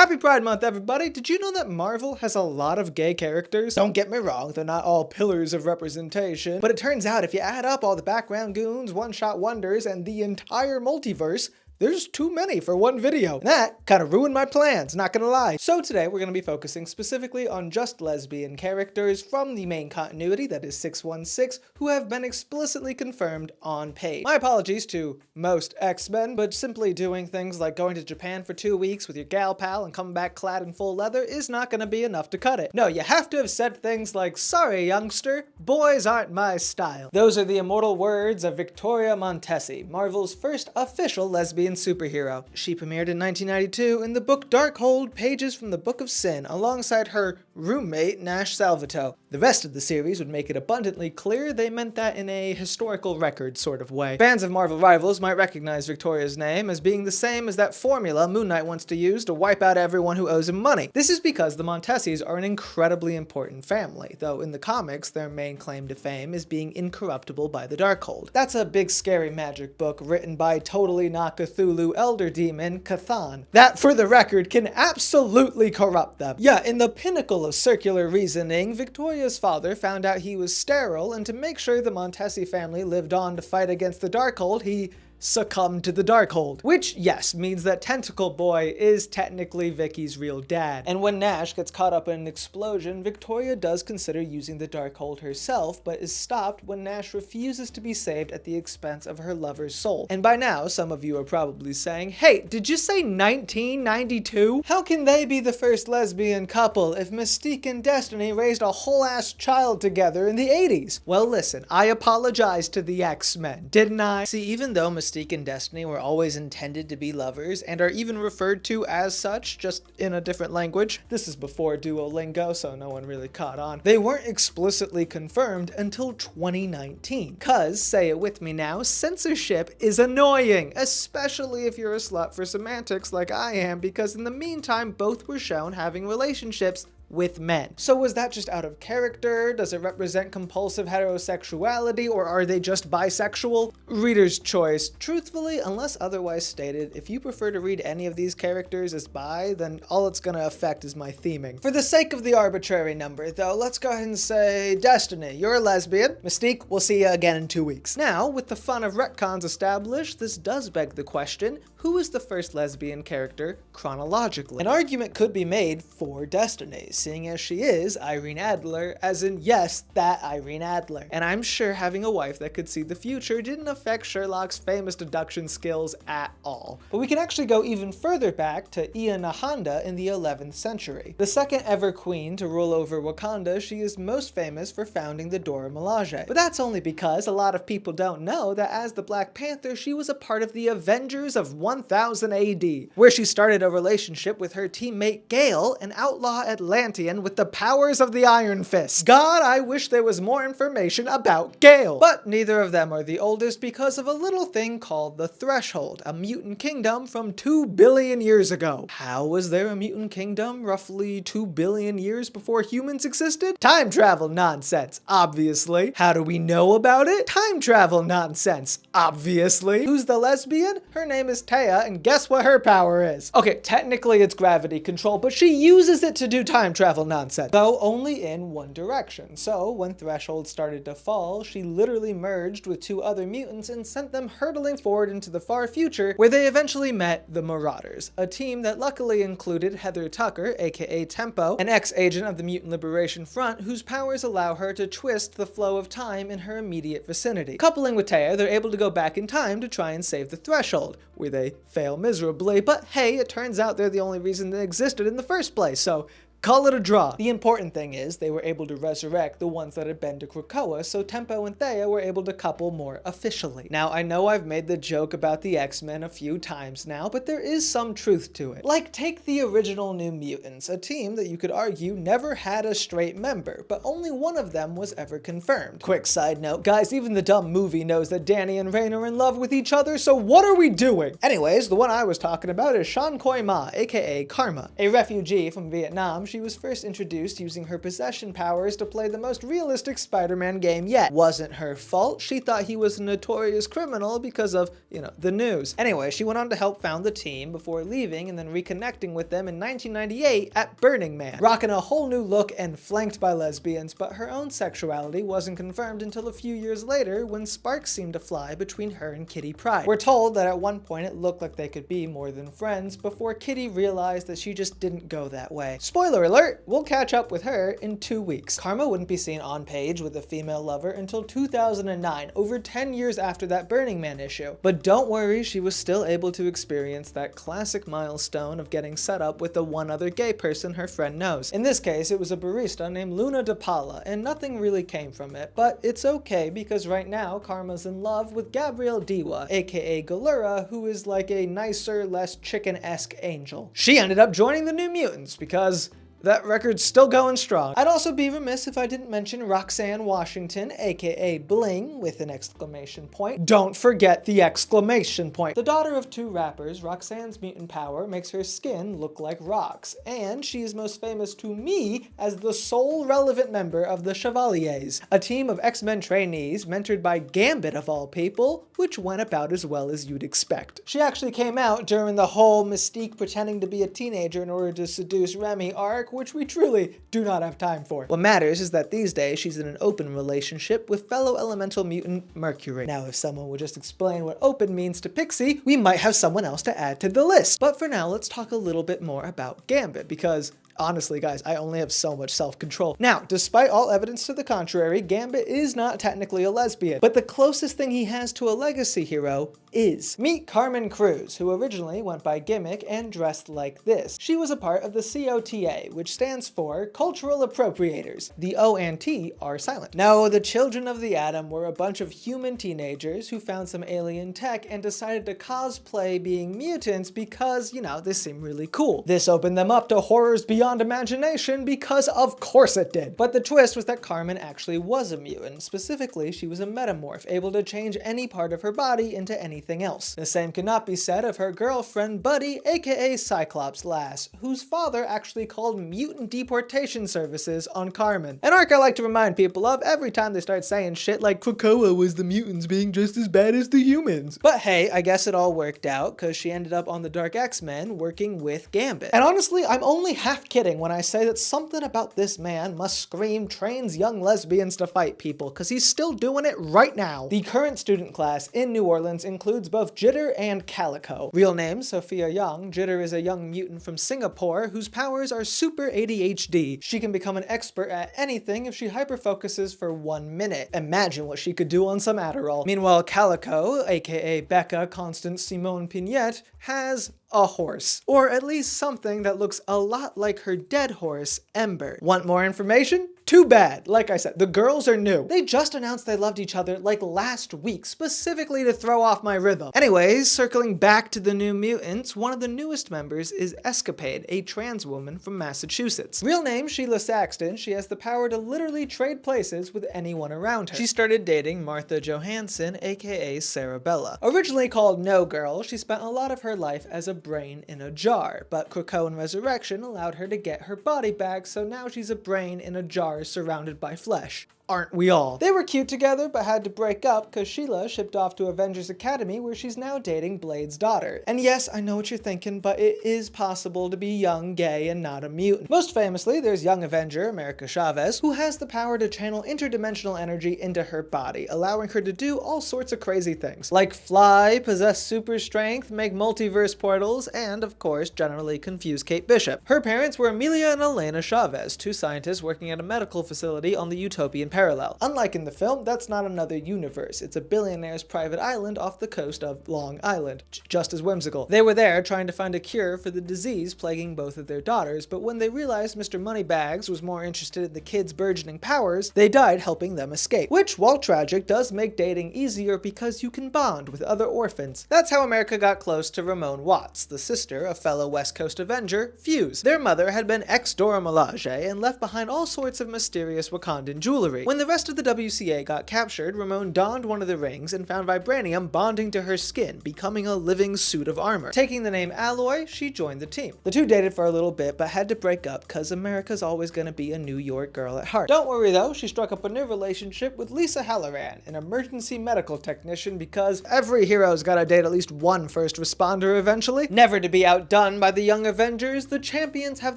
Happy Pride Month, everybody! Did you know that Marvel has a lot of gay characters? Don't get me wrong, they're not all pillars of representation, but it turns out if you add up all the background goons, one-shot wonders, and the entire multiverse, there's too many for one video. And that kind of ruined my plans, not gonna lie. So today we're gonna be focusing specifically on just lesbian characters from the main continuity, that is 616, who have been explicitly confirmed on page. My apologies to most X-Men, but simply doing things like going to Japan for 2 weeks with your gal pal and coming back clad in full leather is not gonna be enough to cut it. No, you have to have said things like, "Sorry, youngster, boys aren't my style." Those are the immortal words of Victoria Montessi, Marvel's first official lesbian superhero. She premiered in 1992 in the book Darkhold, Pages from the Book of Sin, alongside her roommate Nash Salvato. The rest of the series would make it abundantly clear they meant that in a historical record sort of way. Fans of Marvel Rivals might recognize Victoria's name as being the same as that formula Moon Knight wants to use to wipe out everyone who owes him money. This is because the Montessis are an incredibly important family, though in the comics their main claim to fame is being incorruptible by the Darkhold. That's a big scary magic book written by totally not Cthulhu elder demon Cthon, that for the record can absolutely corrupt them. Yeah, in the pinnacle of circular reasoning, Victoria's father found out he was sterile, and to make sure the Montessi family lived on to fight against the Darkhold, he succumbed to the Darkhold. Which, yes, means that Tentacle Boy is technically Vicky's real dad. And when Nash gets caught up in an explosion, Victoria does consider using the Darkhold herself, but is stopped when Nash refuses to be saved at the expense of her lover's soul. And by now, some of you are probably saying, hey, did you say 1992? How can they be the first lesbian couple if Mystique and Destiny raised a whole-ass child together in the 80s? Well, listen, I apologize to the X-Men, didn't I? See, even though Mystique and Destiny were always intended to be lovers, and are even referred to as such, just in a different language. This is before Duolingo, so no one really caught on. They weren't explicitly confirmed until 2019. Cause, say it with me now, censorship is annoying, especially if you're a slut for semantics like I am, because in the meantime, both were shown having relationships with men. So was that just out of character? Does it represent compulsive heterosexuality, or are they just bisexual? Reader's choice. Truthfully, unless otherwise stated, if you prefer to read any of these characters as bi, then all it's gonna affect is my theming. For the sake of the arbitrary number, though, let's go ahead and say Destiny, you're a lesbian. Mystique, we'll see you again in 2 weeks. Now, with the fun of retcons established, this does beg the question, who is the first lesbian character chronologically? An argument could be made for Destiny, seeing as she is Irene Adler, as in, yes, that Irene Adler. And I'm sure having a wife that could see the future didn't affect Sherlock's famous deduction skills at all. But we can actually go even further back to Ea Nahanda in the 11th century. The second ever queen to rule over Wakanda, she is most famous for founding the Dora Milaje. But that's only because a lot of people don't know that as the Black Panther, she was a part of the Avengers of 1000 AD, where she started a relationship with her teammate Gale, an outlaw Atlantean with the powers of the Iron Fist. God, I wish there was more information about Gale. But neither of them are the oldest because of a little thing called the Threshold, a mutant kingdom from 2 billion years ago. How was there a mutant kingdom roughly 2 billion years before humans existed? Time travel nonsense, obviously. How do we know about it? Time travel nonsense, obviously. Who's the lesbian? Her name is Theia, and guess what her power is? Okay, technically it's gravity control, but she uses it to do time travel nonsense, though only in one direction. So when Threshold started to fall, she literally merged with 2 other mutants and sent them hurtling forward into the far future, where they eventually met the Marauders, a team that luckily included Heather Tucker, aka Tempo, an ex-agent of the Mutant Liberation Front, whose powers allow her to twist the flow of time in her immediate vicinity. Coupling with Theia, they're able to go back in time to try and save the Threshold, where they fail miserably, but hey, it turns out they're the only reason they existed in the first place, so call it a draw. The important thing is they were able to resurrect the ones that had been to Krakoa, so Tempo and Theia were able to couple more officially. Now, I know I've made the joke about the X-Men a few times now, but there is some truth to it. Like, take the original New Mutants, a team that you could argue never had a straight member, but only one of them was ever confirmed. Quick side note, guys, even the dumb movie knows that Danny and Rain are in love with each other, so what are we doing? Anyways, the one I was talking about is Shan Koi Ma, aka Karma. A refugee from Vietnam, she was first introduced using her possession powers to play the most realistic Spider-Man game yet. Wasn't her fault. She thought he was a notorious criminal because of, the news. Anyway, she went on to help found the team before leaving and then reconnecting with them in 1998 at Burning Man, rocking a whole new look and flanked by lesbians, but her own sexuality wasn't confirmed until a few years later when sparks seemed to fly between her and Kitty Pryde. We're told that at one point it looked like they could be more than friends before Kitty realized that she just didn't go that way. Spoiler alert, we'll catch up with her in 2 weeks. Karma wouldn't be seen on page with a female lover until 2009, over 10 years after that Burning Man issue. But don't worry, she was still able to experience that classic milestone of getting set up with the one other gay person her friend knows. In this case, it was a barista named Luna DePaula, and nothing really came from it, but it's okay because right now Karma's in love with Gabrielle Diwa, aka Galura, who is like a nicer, less chicken-esque angel. She ended up joining the New Mutants because that record's still going strong. I'd also be remiss if I didn't mention Roxanne Washington, aka Bling, with an exclamation point. Don't forget the exclamation point. The daughter of 2 rappers, Roxanne's mutant power makes her skin look like rocks, and she is most famous to me as the sole relevant member of the Chevaliers, a team of X-Men trainees mentored by Gambit of all people, which went about as well as you'd expect. She actually came out during the whole Mystique pretending to be a teenager in order to seduce Remy arc, which we truly do not have time for. What matters is that these days she's in an open relationship with fellow elemental mutant Mercury. Now, if someone would just explain what open means to Pixie, we might have someone else to add to the list. But for now, let's talk a little bit more about Gambit, because honestly, guys, I only have so much self-control. Now, despite all evidence to the contrary, Gambit is not technically a lesbian, but the closest thing he has to a legacy hero is. Meet Carmen Cruz, who originally went by Gimmick and dressed like this. She was a part of the COTA, which stands for Cultural Appropriators. The O and T are silent. No, the Children of the Atom were a bunch of human teenagers who found some alien tech and decided to cosplay being mutants because, this seemed really cool. This opened them up to horrors beyond imagination because of course it did. But the twist was that Carmen actually was a mutant. Specifically, she was a metamorph, able to change any part of her body into anything else. The same could not be said of her girlfriend Buddy, aka Cyclops-Lass, whose father actually called mutant deportation services on Carmen. An arc I like to remind people of every time they start saying shit like Krakoa was the mutants being just as bad as the humans. But hey, I guess it all worked out because she ended up on the Dark X-Men working with Gambit. And honestly, I'm only half kidding when I say that something about this man must scream trains young lesbians to fight people, because he's still doing it right now. The current student class in New Orleans includes both Jitter and Calico. Real name, Sophia Young. Jitter is a young mutant from Singapore whose powers are super ADHD. She can become an expert at anything if she hyperfocuses for 1 minute. Imagine what she could do on some Adderall. Meanwhile, Calico, aka Becca Constance Simone Pignette, has a horse. Or at least something that looks a lot like her dead horse, Ember. Want more information? Too bad. Like I said, the girls are new. They just announced they loved each other like last week, specifically to throw off my rhythm. Anyways, circling back to the New Mutants, one of the newest members is Escapade, a trans woman from Massachusetts. Real name, Sheila Saxton. She has the power to literally trade places with anyone around her. She started dating Martha Johansson, aka Cerebella. Originally called No Girl, she spent a lot of her life as a brain in a jar, but Krakoan Resurrection allowed her to get her body back, so now she's a brain in a jar surrounded by flesh. Aren't we all? They were cute together, but had to break up because Sheila shipped off to Avengers Academy, where she's now dating Blade's daughter. And yes, I know what you're thinking, but it is possible to be young, gay, and not a mutant. Most famously, there's young Avenger America Chavez, who has the power to channel interdimensional energy into her body, allowing her to do all sorts of crazy things, like fly, possess super strength, make multiverse portals, and, of course, generally confuse Kate Bishop. Her parents were Amelia and Elena Chavez, 2 scientists working at a medical facility on the Utopian Parallel. Unlike in the film, that's not another universe. It's a billionaire's private island off the coast of Long Island. Just as whimsical. They were there trying to find a cure for the disease plaguing both of their daughters, but when they realized Mr. Moneybags was more interested in the kids' burgeoning powers, they died helping them escape. Which, while tragic, does make dating easier because you can bond with other orphans. That's how America got close to Ramon Watts, the sister of fellow West Coast Avenger, Fuse. Their mother had been ex-Dora Milaje and left behind all sorts of mysterious Wakandan jewelry. story. When the rest of the WCA got captured, Ramon donned one of the rings and found vibranium bonding to her skin, becoming a living suit of armor. Taking the name Alloy, she joined the team. The two dated for a little bit, but had to break up because America's always gonna be a New York girl at heart. Don't worry though, she struck up a new relationship with Lisa Halloran, an emergency medical technician, because every hero's gotta date at least one first responder eventually. Never to be outdone by the young Avengers, the champions have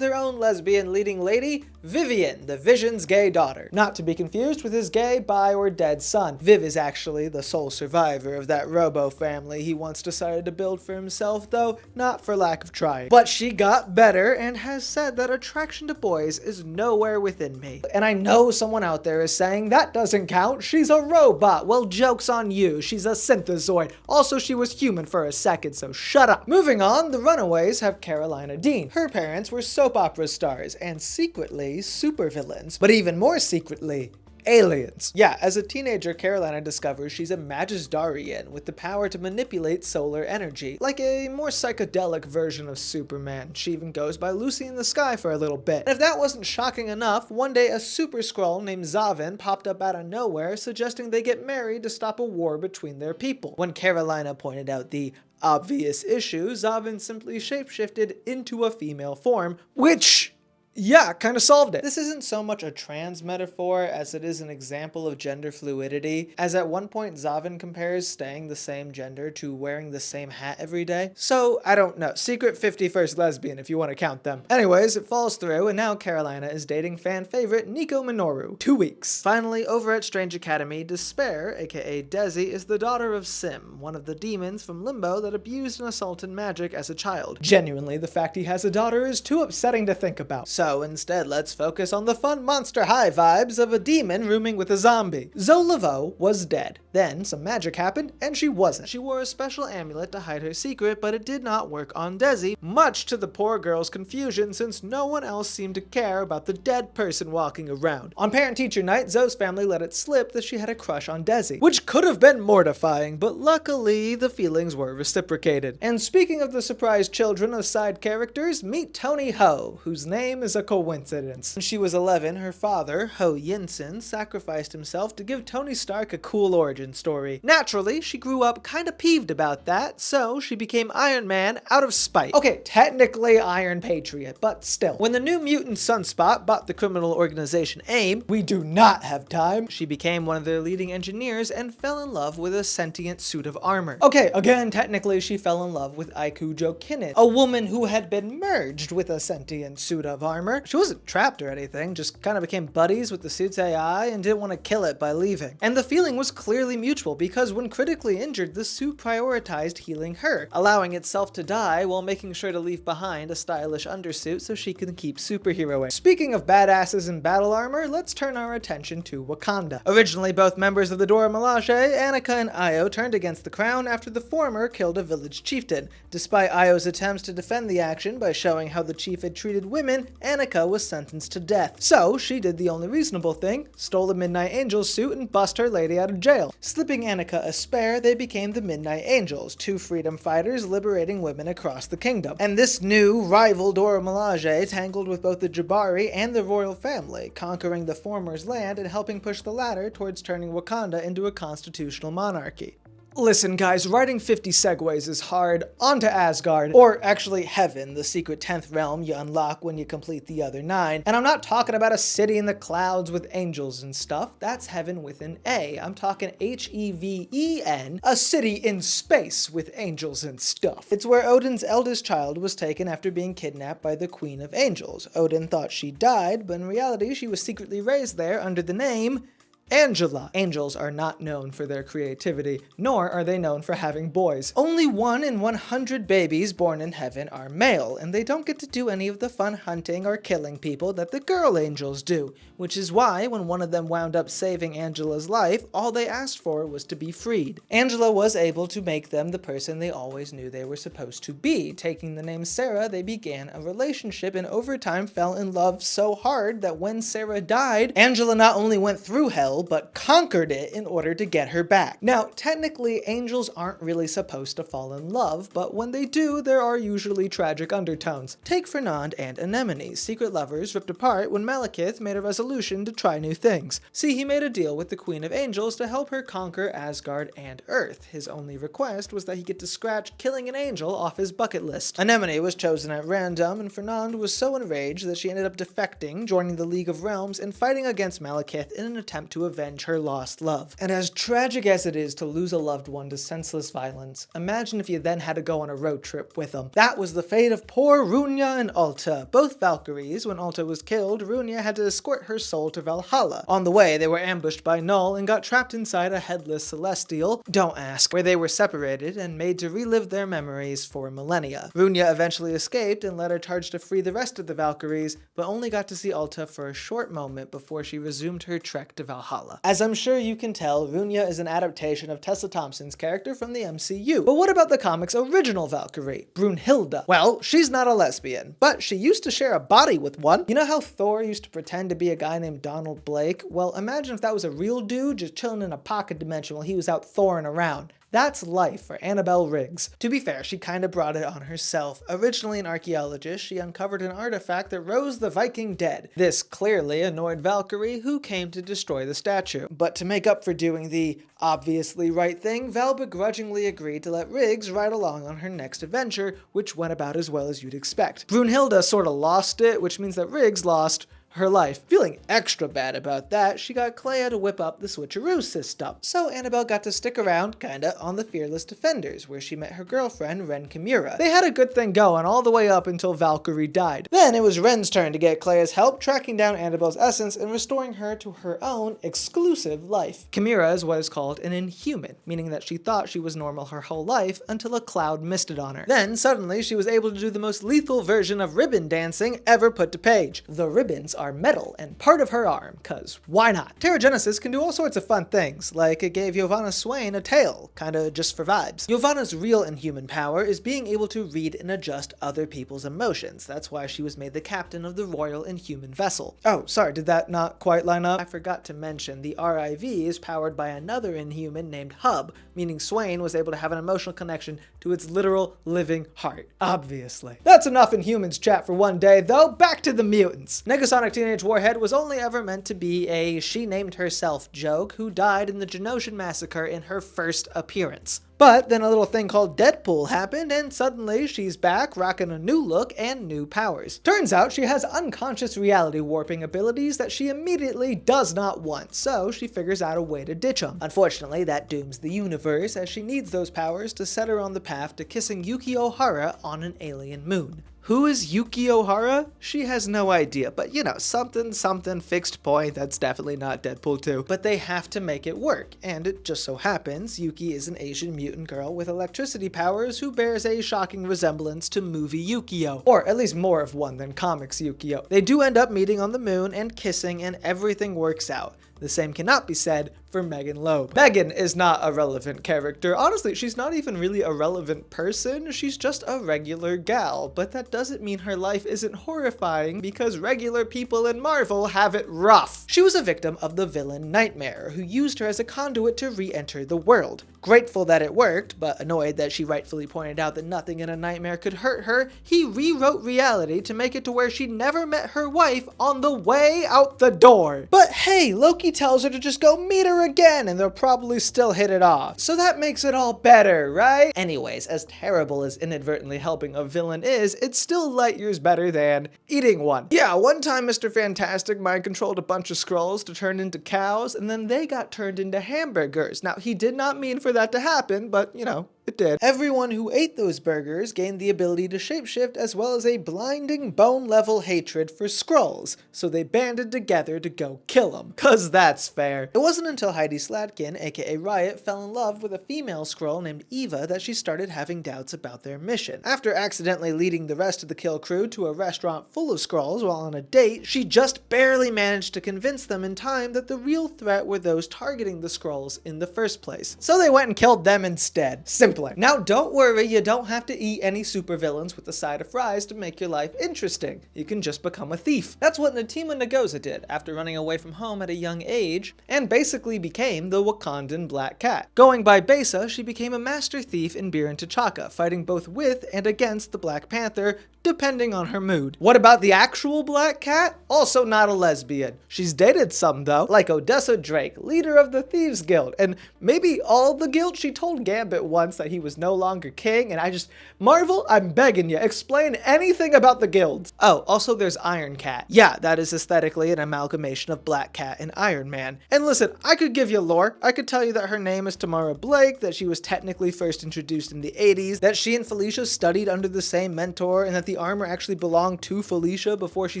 their own lesbian leading lady, Vivian, the Vision's gay daughter. Not to be confused with his gay, bi, or dead son. Viv is actually the sole survivor of that Robo family he once decided to build for himself, though not for lack of trying. But she got better and has said that attraction to boys is nowhere within me. And I know someone out there is saying that doesn't count, she's a robot. Well, joke's on you, she's a synthezoid. Also, she was human for a second, so shut up. Moving on, the Runaways have Karolina Dean. Her parents were soap opera stars and secretly supervillains, but even more secretly, aliens. Yeah, as a teenager, Karolina discovers she's a Magisdarian with the power to manipulate solar energy, like a more psychedelic version of Superman. She even goes by Lucy in the Sky for a little bit. And if that wasn't shocking enough, one day a super Skrull named Xavin popped up out of nowhere, suggesting they get married to stop a war between their people. When Karolina pointed out the obvious issue, Xavin simply shapeshifted into a female form, which, yeah, kind of solved it. This isn't so much a trans metaphor as it is an example of gender fluidity, as at one point Xavin compares staying the same gender to wearing the same hat every day. So, I don't know. Secret 51st lesbian if you want to count them. Anyways, it falls through, and now Karolina is dating fan favorite Nico Minoru. 2 weeks. Finally, over at Strange Academy, Despair, aka Desi, is the daughter of Sim, one of the demons from Limbo that abused and assaulted magic as a child. Genuinely, the fact he has a daughter is too upsetting to think about. So instead, let's focus on the fun Monster High vibes of a demon rooming with a zombie. Zoe Leveau was dead. Then some magic happened, and she wasn't. She wore a special amulet to hide her secret, but it did not work on Desi, much to the poor girl's confusion since no one else seemed to care about the dead person walking around. On parent-teacher night, Zoe's family let it slip that she had a crush on Desi, which could have been mortifying, but luckily the feelings were reciprocated. And speaking of the surprised children of side characters, meet Tony Ho, whose name is a coincidence. When she was 11, her father, Ho Yinsen, sacrificed himself to give Tony Stark a cool origin story. Naturally, she grew up kinda peeved about that, so she became Iron Man out of spite. Okay, technically Iron Patriot, but still. When the New Mutant Sunspot bought the criminal organization AIM, we do not have time, she became one of their leading engineers and fell in love with a sentient suit of armor. Okay, again, technically she fell in love with Aiku Jokinen, a woman who had been merged with a sentient suit of armor. She wasn't trapped or anything, just kind of became buddies with the suit's AI and didn't want to kill it by leaving. And the feeling was clearly mutual because when critically injured, the suit prioritized healing her, allowing itself to die while making sure to leave behind a stylish undersuit so she can keep superheroing. Speaking of badasses in battle armor, let's turn our attention to Wakanda. Originally both members of the Dora Milaje, Aneka and Ayo turned against the crown after the former killed a village chieftain. Despite Ayo's attempts to defend the action by showing how the chief had treated women, Aneka was sentenced to death. So she did the only reasonable thing, stole the Midnight Angels suit and bust her lady out of jail. Slipping Aneka a spare, they became the Midnight Angels, two freedom fighters liberating women across the kingdom. And this new rival Dora Milaje tangled with both the Jabari and the royal family, conquering the former's land and helping push the latter towards turning Wakanda into a constitutional monarchy. Listen guys, writing 50 segues is hard. On to Asgard, or actually Heaven, the secret 10th realm you unlock when you complete the other 9. And I'm not talking about a city in the clouds with angels and stuff, that's Heaven with an A. I'm talking H-E-V-E-N, a city in space with angels and stuff. It's where Odin's eldest child was taken after being kidnapped by the Queen of Angels. Odin thought she died, but in reality she was secretly raised there under the name Angela. Angels are not known for their creativity, nor are they known for having boys. Only 1 in 100 babies born in heaven are male, and they don't get to do any of the fun hunting or killing people that the girl angels do, which is why when one of them wound up saving Angela's life, all they asked for was to be freed. Angela was able to make them the person they always knew they were supposed to be. Taking the name Sera, they began a relationship and over time fell in love so hard that when Sera died, Angela not only went through hell, kill, but conquered it in order to get her back. Now, technically, angels aren't really supposed to fall in love, but when they do, there are usually tragic undertones. Take Fernande and Anemone, secret lovers ripped apart when Malekith made a resolution to try new things. See, he made a deal with the Queen of Angels to help her conquer Asgard and Earth. His only request was that he get to scratch killing an angel off his bucket list. Anemone was chosen at random, and Fernande was so enraged that she ended up defecting, joining the League of Realms, and fighting against Malekith in an attempt to avenge her lost love. And as tragic as it is to lose a loved one to senseless violence, imagine if you then had to go on a road trip with them. That was the fate of poor Runa and Alta, both Valkyries. When Alta was killed, Runa had to escort her soul to Valhalla. On the way, they were ambushed by Null and got trapped inside a headless celestial, don't ask, where they were separated and made to relive their memories for millennia. Runa eventually escaped and led her charge to free the rest of the Valkyries, but only got to see Alta for a short moment before she resumed her trek to Valhalla. As I'm sure you can tell, Runa is an adaptation of Tessa Thompson's character from the MCU. But what about the comics' original Valkyrie, Brunhilde? Well, she's not a lesbian, but she used to share a body with one. You know how Thor used to pretend to be a guy named Donald Blake? Well, imagine if that was a real dude just chilling in a pocket dimension while he was out Thoring around. That's life for Annabelle Riggs. To be fair, she kinda brought it on herself. Originally an archaeologist, she uncovered an artifact that rose the Viking dead. This clearly annoyed Valkyrie, who came to destroy the statue. But to make up for doing the obviously right thing, Val begrudgingly agreed to let Riggs ride along on her next adventure, which went about as well as you'd expect. Brunhilde sorta lost it, which means that Riggs lost her life. Feeling extra bad about that, she got Clea to whip up the switcheroo system. So Annabelle got to stick around, kinda, on the Fearless Defenders, where she met her girlfriend, Ren Kimura. They had a good thing going all the way up until Valkyrie died. Then it was Ren's turn to get Clea's help, tracking down Annabelle's essence and restoring her to her own exclusive life. Kimura is what is called an inhuman, meaning that she thought she was normal her whole life until a cloud misted on her. Then, suddenly, she was able to do the most lethal version of ribbon dancing ever put to page. The ribbons are metal and part of her arm, cause why not? Pterogenesis can do all sorts of fun things, like it gave Jovanna Swain a tail, kinda just for vibes. Jovanna's real inhuman power is being able to read and adjust other people's emotions. That's why she was made the captain of the Royal Inhuman Vessel. Oh, sorry, did that not quite line up? I forgot to mention, the RIV is powered by another inhuman named Hub, meaning Swain was able to have an emotional connection to its literal living heart. Obviously. That's enough Inhumans chat for one day, though. Back to the mutants. Negasonic Teenage Warhead was only ever meant to be a she-named-herself joke who died in the Genoshan Massacre in her first appearance. But then a little thing called Deadpool happened, and suddenly she's back, rocking a new look and new powers. Turns out she has unconscious reality warping abilities that she immediately does not want, so she figures out a way to ditch them. Unfortunately, that dooms the universe, as she needs those powers to set her on the path to kissing Yuki Ohara on an alien moon. Who is Yuki Ohara? She has no idea, but you know, something fixed point, that's definitely not Deadpool 2. But they have to make it work, and it just so happens Yuki is an Asian mutant girl with electricity powers who bears a shocking resemblance to movie Yukio, or at least more of one than comics Yukio. They do end up meeting on the moon and kissing, and everything works out. The same cannot be said for Megan Loeb. Megan is not a relevant character. Honestly, she's not even really a relevant person. She's just a regular gal. But that doesn't mean her life isn't horrifying, because regular people in Marvel have it rough. She was a victim of the villain Nightmare, who used her as a conduit to re-enter the world. Grateful that it worked, but annoyed that she rightfully pointed out that nothing in a nightmare could hurt her, he rewrote reality to make it to where she never met her wife on the way out the door. But hey, Loki tells her to just go meet her again and they'll probably still hit it off. So that makes it all better, right? Anyways, as terrible as inadvertently helping a villain is, it's still light years better than eating one. Yeah, one time Mr. Fantastic mind controlled a bunch of Skrulls to turn into cows, and then they got turned into hamburgers. Now, he did not mean for that to happen, but you know, it did. Everyone who ate those burgers gained the ability to shapeshift, as well as a blinding bone-level hatred for Skrulls, so they banded together to go kill them, cause that's fair. It wasn't until Heidi Slatkin, aka Riot, fell in love with a female Skrull named Eva that she started having doubts about their mission. After accidentally leading the rest of the kill crew to a restaurant full of Skrulls while on a date, she just barely managed to convince them in time that the real threat were those targeting the Skrulls in the first place. So they went and killed them instead. Simple storyplay. Now, don't worry, you don't have to eat any supervillains with a side of fries to make your life interesting. You can just become a thief. That's what Natima Nagosa did after running away from home at a young age, and basically became the Wakandan Black Cat. Going by Besa, she became a master thief in Birin T'Chaka, fighting both with and against the Black Panther, depending on her mood. What about the actual Black Cat? Also not a lesbian. She's dated some though, like Odessa Drake, leader of the Thieves Guild, and maybe all the guild. She told Gambit once that he was no longer king, and Marvel, I'm begging you, explain anything about the guilds. Oh, also there's Iron Cat. Yeah, that is aesthetically an amalgamation of Black Cat and Iron Man. And listen, I could give you lore. I could tell you that her name is Tamara Blake, that she was technically first introduced in the 80s, that she and Felicia studied under the same mentor, and that the armor actually belonged to Felicia before she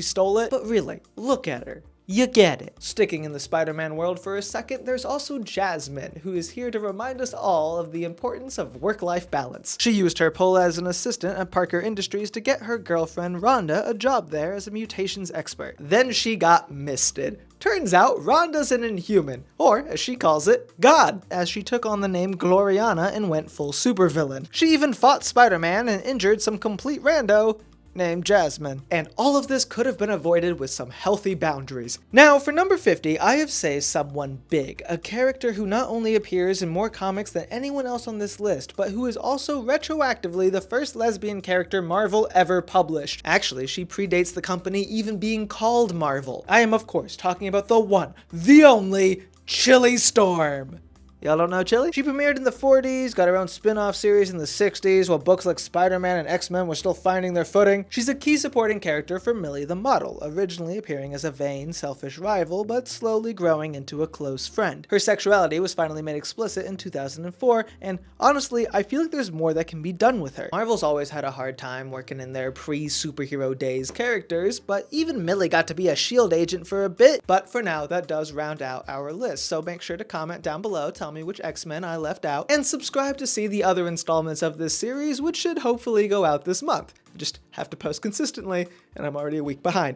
stole it. But really, look at her. You get it. Sticking in the Spider-Man world for a second, there's also Jasmine, who is here to remind us all of the importance of work-life balance. She used her pull as an assistant at Parker Industries to get her girlfriend Rhonda a job there as a mutations expert. Then she got misted. Turns out Rhonda's an Inhuman, or as she calls it, God, as she took on the name Gloriana and went full supervillain. She even fought Spider-Man and injured some complete rando named Jasmine. And all of this could have been avoided with some healthy boundaries. Now, for number 50, I have saved someone big, a character who not only appears in more comics than anyone else on this list, but who is also retroactively the first lesbian character Marvel ever published. Actually, she predates the company even being called Marvel. I am, of course, talking about the one, the only, Chili Storm. Y'all don't know Chili? She premiered in the 40s, got her own spin-off series in the 60s, while books like Spider-Man and X-Men were still finding their footing. She's a key supporting character for Millie the Model, originally appearing as a vain, selfish rival, but slowly growing into a close friend. Her sexuality was finally made explicit in 2004, and honestly, I feel like there's more that can be done with her. Marvel's always had a hard time working in their pre-superhero days characters, but even Millie got to be a S.H.I.E.L.D. agent for a bit. But for now, that does round out our list, so make sure to comment down below, tell me which X-Men I left out, and subscribe to see the other installments of this series, which should hopefully go out this month. I just have to post consistently, and I'm already a week behind.